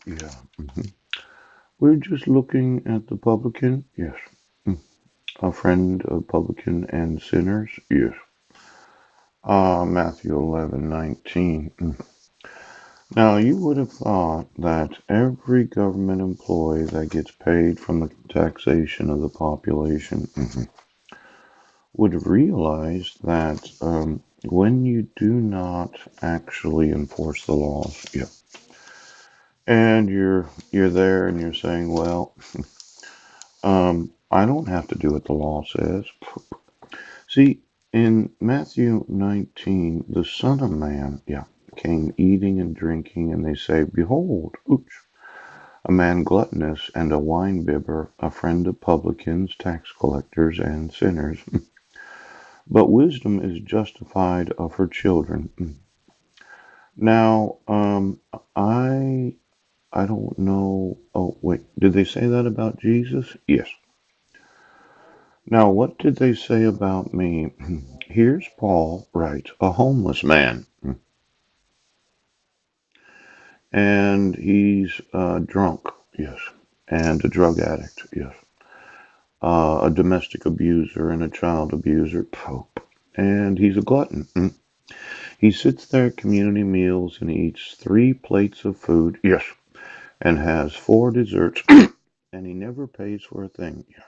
Yeah. We're just looking at the publican. Yes. Mm. A friend of publican and sinners. Yes. Matthew 11:19. Now, you would have thought that every government employee that gets paid from the taxation of the population would have realized that when you do not actually enforce the laws, yeah, and you're there and you're saying, well, I don't have to do what the law says. See, in Matthew 19, the Son of Man, yeah, came eating and drinking, and they say, behold, ooch, a man gluttonous and a wine-bibber, a friend of publicans, tax collectors, and sinners. But wisdom is justified of her children. Now, I I don't know. Oh, wait, did they say that about Jesus? Yes. Now, what did they say about me? Here's Paul, right, a homeless man, and he's drunk, yes, and a drug addict, yes, a domestic abuser and a child abuser, Pope, and he's a glutton. He sits there at community meals and eats 3 plates of food, yes, and has 4 desserts, and he never pays for a thing. Yeah.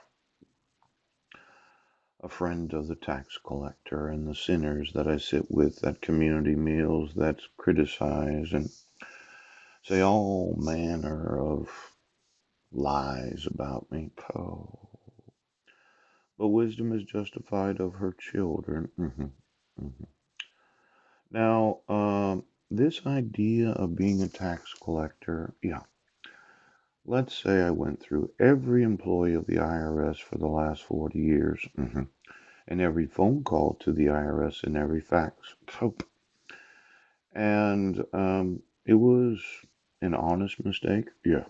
A friend of the tax collector and the sinners that I sit with at community meals that criticize and say all manner of lies about me. Oh, but wisdom is justified of her children. Hmm. Now, this idea of being a tax collector, yeah. Let's say I went through every employee of the IRS for the last 40 years, and every phone call to the IRS and every fax. And it was an honest mistake. Yeah.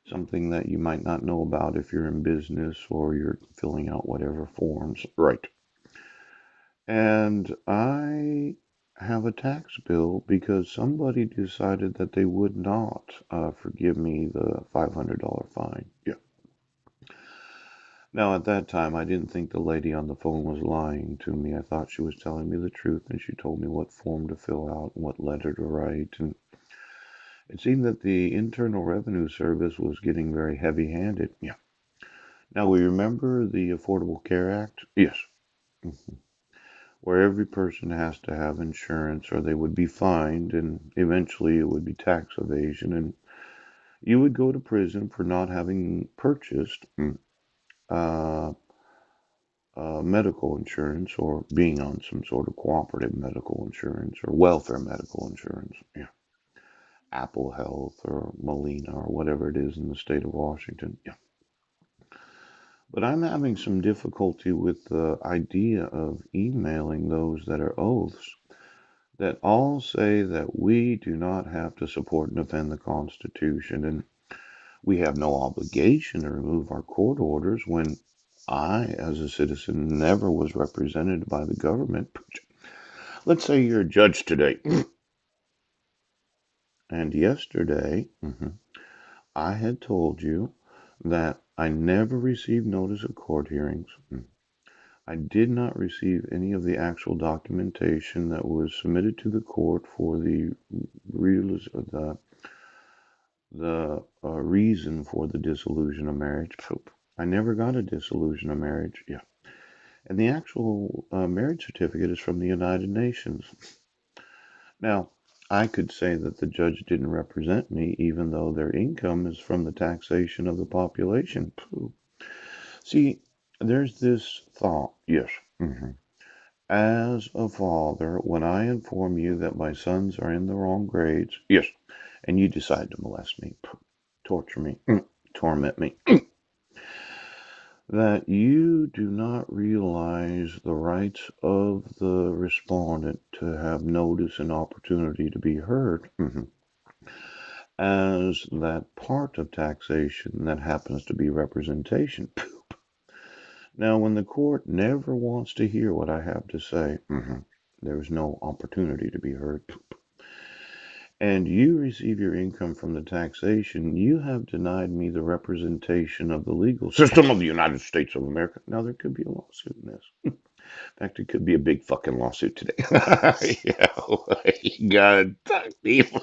Something that you might not know about if you're in business or you're filling out whatever forms. Right. And I have a tax bill because somebody decided that they would not forgive me the $500 fine. Yeah. Now, at that time, I didn't think the lady on the phone was lying to me. I thought she was telling me the truth, and she told me what form to fill out and what letter to write. And it seemed that the Internal Revenue Service was getting very heavy-handed. Yeah. Now, we remember the Affordable Care Act? Yes. Mhm. Where every person has to have insurance or they would be fined, and eventually it would be tax evasion, and you would go to prison for not having purchased uh, medical insurance or being on some sort of cooperative medical insurance or welfare medical insurance. Yeah. Apple Health or Molina or whatever it is in the state of Washington. Yeah. But I'm having some difficulty with the idea of emailing those that are oaths that all say that we do not have to support and defend the Constitution and we have no obligation to remove our court orders when I, as a citizen, never was represented by the government. Let's say you're a judge today, and yesterday I had told you that I never received notice of court hearings. I did not receive any of the actual documentation that was submitted to the court for the reason for the dissolution of marriage. I never got a dissolution of marriage. Yeah, and the actual marriage certificate is from the United Nations. Now, I could say that the judge didn't represent me, even though their income is from the taxation of the population. See, there's this thought, yes. As a father, when I inform you that my sons are in the wrong grades, yes, and you decide to molest me, torture me, torment me, that you do not realize the rights of the respondent to have notice and opportunity to be heard. As that part of taxation that happens to be representation. Now, when the court never wants to hear what I have to say, there's no opportunity to be heard. and you receive your income from the taxation, you have denied me the representation of the legal system of the United States of America. Now, there could be a lawsuit in this. In fact, it could be a big fucking lawsuit today. Yeah, you gotta talk people.